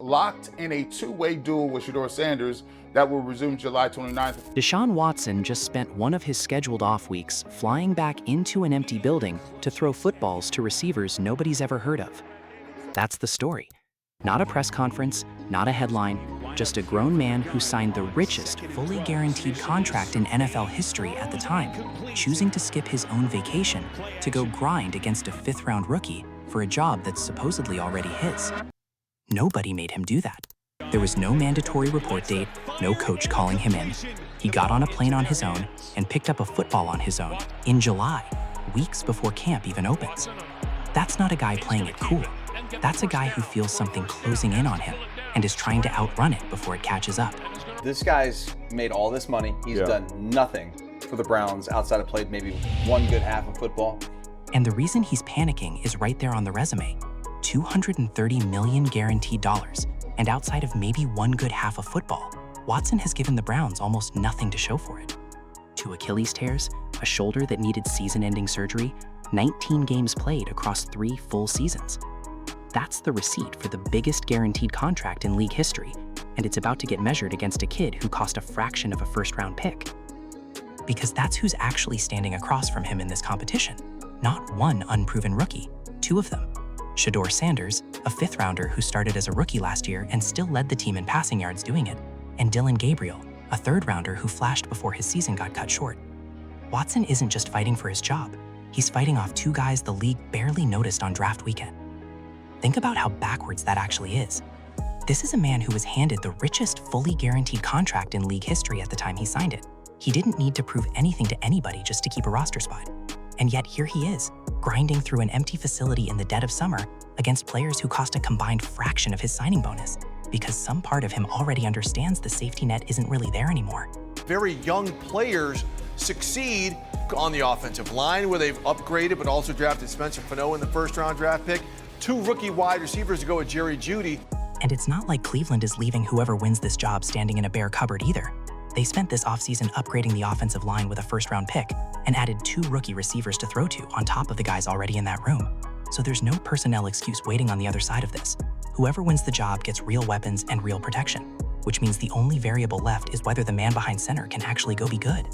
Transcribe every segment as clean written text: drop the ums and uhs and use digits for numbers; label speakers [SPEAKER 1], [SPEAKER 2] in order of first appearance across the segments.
[SPEAKER 1] locked in a two-way duel with Shedeur Sanders that will resume July 29th.
[SPEAKER 2] Deshaun Watson just spent one of his scheduled off weeks flying back into an empty building to throw footballs to receivers nobody's ever heard of. That's the story. Not a press conference, not a headline, just a grown man who signed the richest, fully guaranteed contract in NFL history at the time, choosing to skip his own vacation to go grind against a fifth-round rookie for a job that's supposedly already his. Nobody made him do that. There was no mandatory report date, no coach calling him in. He got on a plane on his own and picked up a football on his own in July, weeks before camp even opens. That's not a guy playing it cool. That's a guy who feels something closing in on him and is trying to outrun it before it catches up.
[SPEAKER 3] This guy's made all this money. He's done nothing for the Browns outside of played maybe one good half of football.
[SPEAKER 2] And the reason he's panicking is right there on the resume. $230 million guaranteed dollars. And outside of maybe one good half of football, Watson has given the Browns almost nothing to show for it. 2 Achilles tears, a shoulder that needed season-ending surgery, 19 games played across 3 full seasons. That's the receipt for the biggest guaranteed contract in league history, and it's about to get measured against a kid who cost a fraction of a first-round pick. Because that's who's actually standing across from him in this competition. Not one unproven rookie, 2 of them. Shedeur Sanders, a 5th-rounder who started as a rookie last year and still led the team in passing yards doing it, and Dillon Gabriel, a 3rd-rounder who flashed before his season got cut short. Watson isn't just fighting for his job, he's fighting off 2 guys the league barely noticed on draft weekend. Think about how backwards that actually is. This is a man who was handed the richest fully guaranteed contract in league history at the time he signed it. He didn't need to prove anything to anybody just to keep a roster spot. And yet here he is, grinding through an empty facility in the dead of summer against players who cost a combined fraction of his signing bonus, because some part of him already understands the safety net isn't really there anymore.
[SPEAKER 4] Very young players succeed on the offensive line, where they've upgraded but also drafted Spencer Fano in the 1st-round draft pick. 2 rookie wide receivers to go with Jerry Jeudy.
[SPEAKER 2] And it's not like Cleveland is leaving whoever wins this job standing in a bare cupboard either. They spent this offseason upgrading the offensive line with a 1st-round pick and added 2 rookie receivers to throw to on top of the guys already in that room. So there's no personnel excuse waiting on the other side of this. Whoever wins the job gets real weapons and real protection, which means the only variable left is whether the man behind center can actually go be good.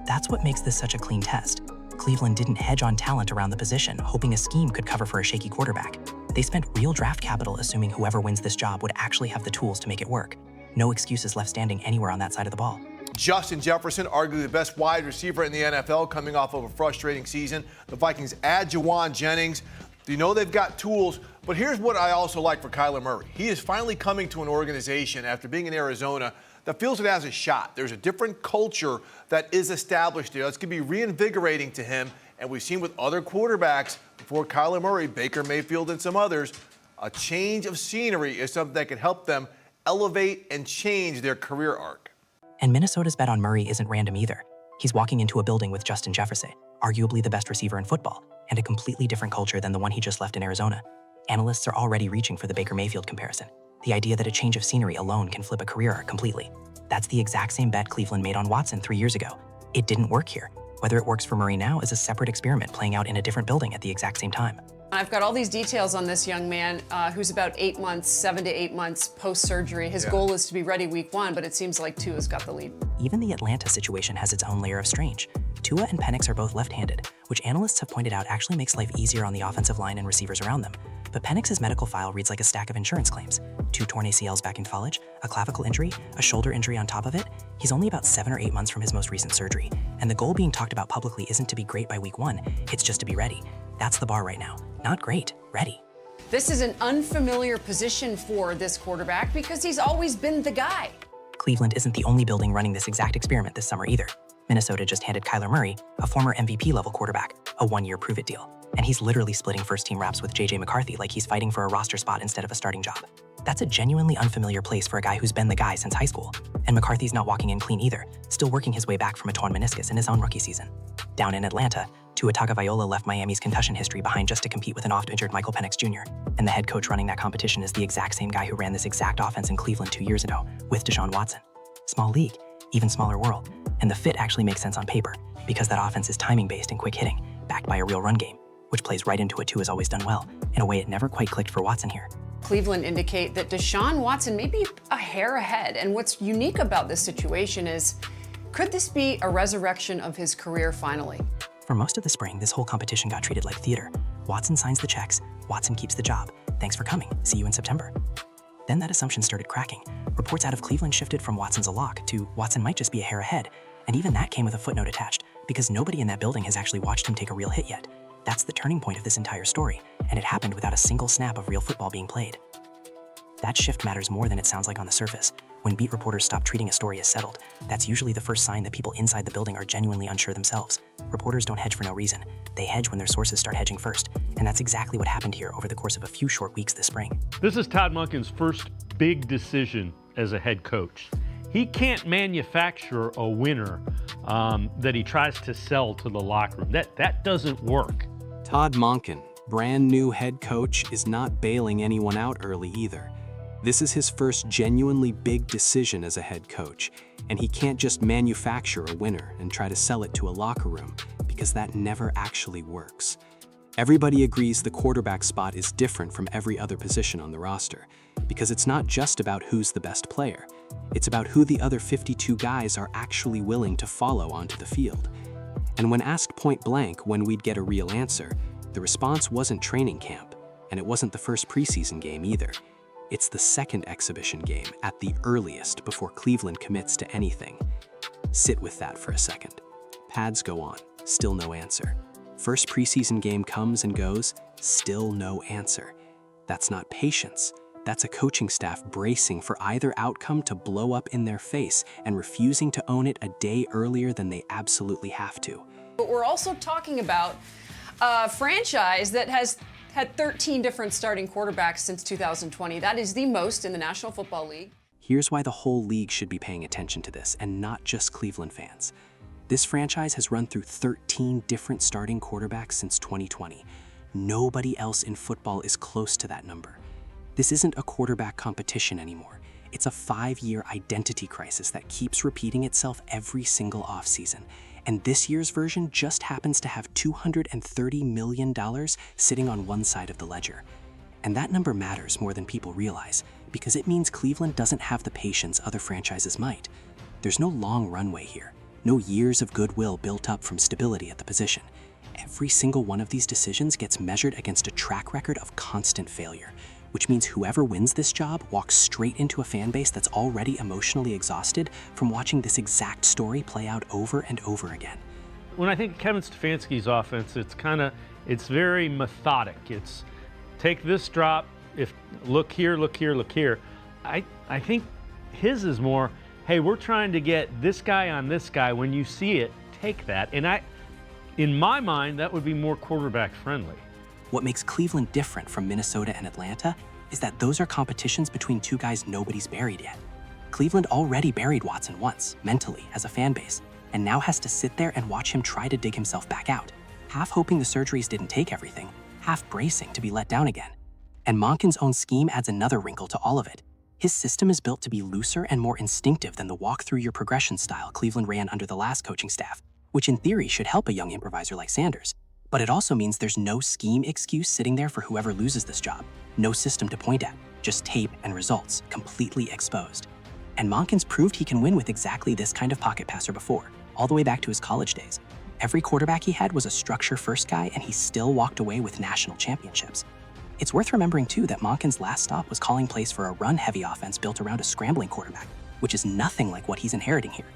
[SPEAKER 2] That's what makes this such a clean test. Cleveland didn't hedge on talent around the position, hoping a scheme could cover for a shaky quarterback. They spent real draft capital assuming whoever wins this job would actually have the tools to make it work. No excuses left standing anywhere on that side of the ball.
[SPEAKER 4] Justin Jefferson, arguably the best wide receiver in the NFL, coming off of a frustrating season. The Vikings add Jawan Jennings. You know they've got tools, but here's what I also like for Kyler Murray. He is finally coming to an organization after being in Arizona that feels it has a shot. There's a different culture that is established there. That's going to be reinvigorating to him, and we've seen with other quarterbacks before Kyler Murray, Baker Mayfield, and some others, a change of scenery is something that can help them elevate and change their career arc.
[SPEAKER 2] And Minnesota's bet on Murray isn't random either. He's walking into a building with Justin Jefferson, arguably the best receiver in football, and a completely different culture than the one he just left in Arizona. Analysts are already reaching for the Baker Mayfield comparison. The idea that a change of scenery alone can flip a career arc completely. That's the exact same bet Cleveland made on Watson 3 years ago. It didn't work here. Whether it works for Murray now is a separate experiment playing out in a different building at the exact same time.
[SPEAKER 5] I've got all these details on this young man who's about 8 months, 7 to 8 months post-surgery. His goal is to be ready week 1, but it seems like Tua has got the lead.
[SPEAKER 2] Even the Atlanta situation has its own layer of strange. Tua and Penix are both left-handed, which analysts have pointed out actually makes life easier on the offensive line and receivers around them. But Penix's medical file reads like a stack of insurance claims. 2 torn ACLs back in college, a clavicle injury, a shoulder injury on top of it. He's only about 7 or 8 months from his most recent surgery. And the goal being talked about publicly isn't to be great by week 1, it's just to be ready. That's the bar right now. Not great, ready.
[SPEAKER 5] This is an unfamiliar position for this quarterback because he's always been the guy.
[SPEAKER 2] Cleveland isn't the only building running this exact experiment this summer either. Minnesota just handed Kyler Murray, a former MVP-level quarterback, a 1-year prove-it deal. And he's literally splitting first-team reps with J.J. McCarthy like he's fighting for a roster spot instead of a starting job. That's a genuinely unfamiliar place for a guy who's been the guy since high school. And McCarthy's not walking in clean either, still working his way back from a torn meniscus in his own rookie season. Down in Atlanta, Tua Tagovailoa left Miami's concussion history behind just to compete with an oft-injured Michael Penix Jr. And the head coach running that competition is the exact same guy who ran this exact offense in Cleveland 2 years ago, with Deshaun Watson. Small league, even smaller world. And the fit actually makes sense on paper, because that offense is timing-based and quick hitting, backed by a real run game, which plays right into what Tua has always done well, in a way it never quite clicked for Watson here.
[SPEAKER 5] Cleveland indicate that Deshaun Watson may be a hair ahead. And what's unique about this situation is, could this be a resurrection of his career finally?
[SPEAKER 2] For most of the spring, this whole competition got treated like theater. Watson signs the checks, Watson keeps the job. Thanks for coming, see you in September. Then that assumption started cracking. Reports out of Cleveland shifted from Watson's a lock to Watson might just be a hair ahead. And even that came with a footnote attached, because nobody in that building has actually watched him take a real hit yet. That's the turning point of this entire story, and it happened without a single snap of real football being played. That shift matters more than it sounds like on the surface. When beat reporters stop treating a story as settled, that's usually the first sign that people inside the building are genuinely unsure themselves. Reporters don't hedge for no reason. They hedge when their sources start hedging first, and that's exactly what happened here over the course of a few short weeks this spring.
[SPEAKER 6] This is Todd Monken's first big decision as a head coach. He can't manufacture a winner that he tries to sell to the locker room. That doesn't work.
[SPEAKER 7] Todd Monken, brand new head coach, is not bailing anyone out early either. This is his first genuinely big decision as a head coach, and he can't just manufacture a winner and try to sell it to a locker room, because that never actually works. Everybody agrees the quarterback spot is different from every other position on the roster, because it's not just about who's the best player. It's about who the other 52 guys are actually willing to follow onto the field. And when asked point blank when we'd get a real answer, the response wasn't training camp, and it wasn't the first preseason game either. It's the second exhibition game at the earliest before Cleveland commits to anything. Sit with that for a second. Pads go on, still no answer. First preseason game comes and goes, still no answer. That's not patience. That's a coaching staff bracing for either outcome to blow up in their face and refusing to own it a day earlier than they absolutely have to.
[SPEAKER 5] But we're also talking about a franchise that has had 13 different starting quarterbacks since 2020. That is the most in the National Football League.
[SPEAKER 2] Here's why the whole league should be paying attention to this, and not just Cleveland fans. This franchise has run through 13 different starting quarterbacks since 2020. Nobody else in football is close to that number. This isn't a quarterback competition anymore. It's a 5-year identity crisis that keeps repeating itself every single offseason. And this year's version just happens to have $230 million sitting on one side of the ledger. And that number matters more than people realize, because it means Cleveland doesn't have the patience other franchises might. There's no long runway here, no years of goodwill built up from stability at the position. Every single one of these decisions gets measured against a track record of constant failure, which means whoever wins this job walks straight into a fan base that's already emotionally exhausted from watching this exact story play out over and over again.
[SPEAKER 6] When I think Kevin Stefanski's offense, it's very methodic. It's take this drop, look here, look here, look here. I think his is more, hey, we're trying to get this guy on this guy. When you see it, take that. And in my mind, that would be more quarterback friendly.
[SPEAKER 2] What makes Cleveland different from Minnesota and Atlanta is that those are competitions between two guys nobody's buried yet. Cleveland already buried Watson once, mentally, as a fan base, and now has to sit there and watch him try to dig himself back out, half hoping the surgeries didn't take everything, half bracing to be let down again. And Monken's own scheme adds another wrinkle to all of it. His system is built to be looser and more instinctive than the walk-through-your-progression style Cleveland ran under the last coaching staff, which in theory should help a young improviser like Sanders. But it also means there's no scheme excuse sitting there for whoever loses this job. No system to point at, just tape and results, completely exposed. And Monken's proved he can win with exactly this kind of pocket passer before, all the way back to his college days. Every quarterback he had was a structure-first guy, and he still walked away with national championships. It's worth remembering, too, that Monken's last stop was calling plays for a run-heavy offense built around a scrambling quarterback, which is nothing like what he's inheriting here.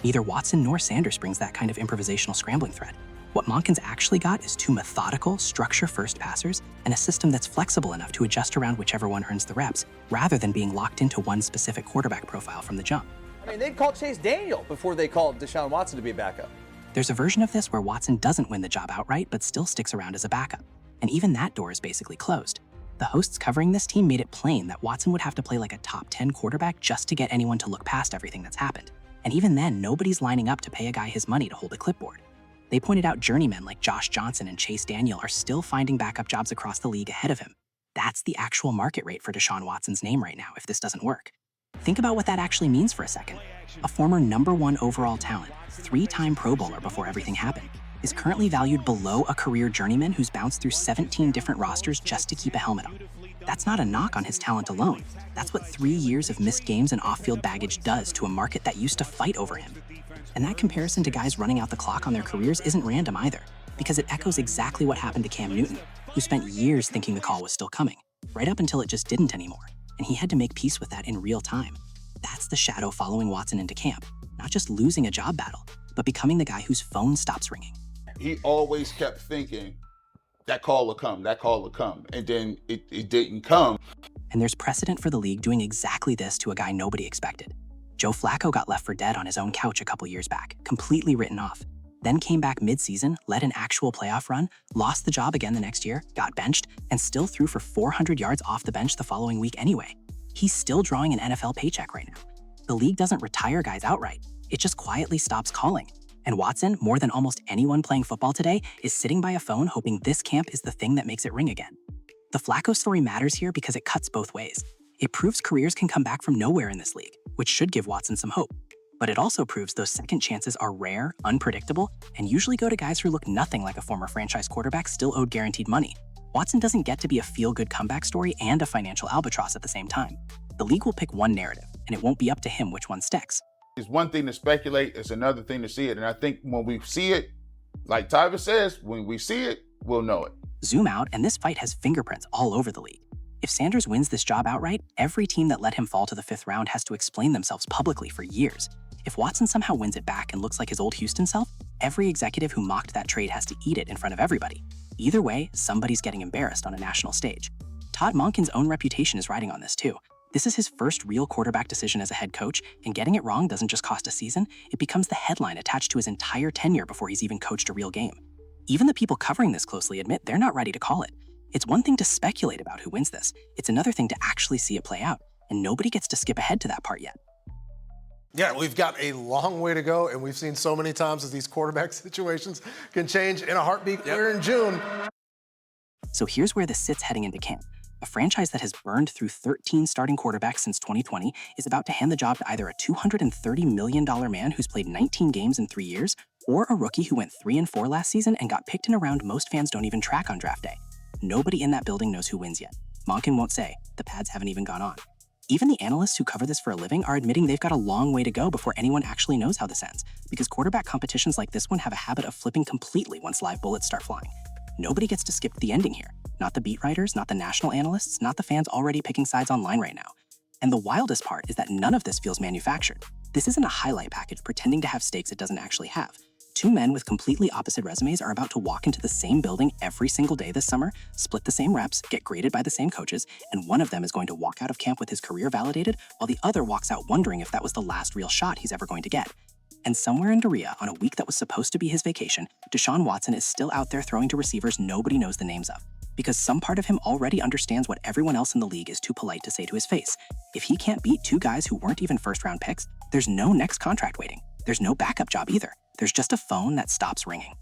[SPEAKER 2] Neither Watson nor Sanders brings that kind of improvisational scrambling threat. What Monken's actually got is two methodical, structure-first passers and a system that's flexible enough to adjust around whichever one earns the reps, rather than being locked into one specific quarterback profile from the jump.
[SPEAKER 3] I mean, they'd call Chase Daniel before they called Deshaun Watson to be a backup.
[SPEAKER 2] There's a version of this where Watson doesn't win the job outright, but still sticks around as a backup. And even that door is basically closed. The hosts covering this team made it plain that Watson would have to play like a top 10 quarterback just to get anyone to look past everything that's happened. And even then, nobody's lining up to pay a guy his money to hold a clipboard. They pointed out journeymen like Josh Johnson and Chase Daniel are still finding backup jobs across the league ahead of him. That's the actual market rate for Deshaun Watson's name right now if this doesn't work. Think about what that actually means for a second. A former #1 overall talent, 3-time Pro Bowler before everything happened, is currently valued below a career journeyman who's bounced through 17 different rosters just to keep a helmet on. That's not a knock on his talent alone. That's what 3 years of missed games and off-field baggage does to a market that used to fight over him. And that comparison to guys running out the clock on their careers isn't random either, because it echoes exactly what happened to Cam Newton, who spent years thinking the call was still coming, right up until it just didn't anymore, and he had to make peace with that in real time. That's the shadow following Watson into camp, not just losing a job battle, but becoming the guy whose phone stops ringing.
[SPEAKER 1] He always kept thinking, that call will come, that call will come, and then it didn't come.
[SPEAKER 2] And there's precedent for the league doing exactly this to a guy nobody expected. Joe Flacco got left for dead on his own couch a couple years back, completely written off. Then came back mid-season, led an actual playoff run, lost the job again the next year, got benched, and still threw for 400 yards off the bench the following week anyway. He's still drawing an NFL paycheck right now. The league doesn't retire guys outright. It just quietly stops calling. And Watson, more than almost anyone playing football today, is sitting by a phone hoping this camp is the thing that makes it ring again. The Flacco story matters here because it cuts both ways. It proves careers can come back from nowhere in this league, which should give Watson some hope. But it also proves those second chances are rare, unpredictable, and usually go to guys who look nothing like a former franchise quarterback still owed guaranteed money. Watson doesn't get to be a feel-good comeback story and a financial albatross at the same time. The league will pick one narrative, and it won't be up to him which one sticks.
[SPEAKER 1] It's one thing to speculate, it's another thing to see it. And I think when we see it, like Tyver says, when we see it, we'll know it.
[SPEAKER 2] Zoom out, and this fight has fingerprints all over the league. If Sanders wins this job outright, every team that let him fall to the 5th round has to explain themselves publicly for years. If Watson somehow wins it back and looks like his old Houston self, every executive who mocked that trade has to eat it in front of everybody. Either way, somebody's getting embarrassed on a national stage. Todd Monken's own reputation is riding on this too. This is his first real quarterback decision as a head coach, and getting it wrong doesn't just cost a season, it becomes the headline attached to his entire tenure before he's even coached a real game. Even the people covering this closely admit they're not ready to call it. It's one thing to speculate about who wins this, it's another thing to actually see it play out, and nobody gets to skip ahead to that part yet.
[SPEAKER 8] Yeah, we've got a long way to go, and we've seen so many times that these quarterback situations can change in a heartbeat. Yep. We're in June.
[SPEAKER 2] So here's where this sits heading into camp. A franchise that has burned through 13 starting quarterbacks since 2020 is about to hand the job to either a $230 million man who's played 19 games in 3 years, or a rookie who went 3-4 last season and got picked in a round most fans don't even track on draft day. Nobody in that building knows who wins yet. Monken won't say. The pads haven't even gone on. Even the analysts who cover this for a living are admitting they've got a long way to go before anyone actually knows how this ends, because quarterback competitions like this one have a habit of flipping completely once live bullets start flying. Nobody gets to skip the ending here. Not the beat writers, not the national analysts, not the fans already picking sides online right now. And the wildest part is that none of this feels manufactured. This isn't a highlight package pretending to have stakes it doesn't actually have. Two men with completely opposite resumes are about to walk into the same building every single day this summer, split the same reps, get graded by the same coaches, and one of them is going to walk out of camp with his career validated, while the other walks out wondering if that was the last real shot he's ever going to get. And somewhere in Doria, on a week that was supposed to be his vacation, Deshaun Watson is still out there throwing to receivers nobody knows the names of. Because some part of him already understands what everyone else in the league is too polite to say to his face. If he can't beat two guys who weren't even first-round picks, there's no next contract waiting. There's no backup job either. There's just a phone that stops ringing.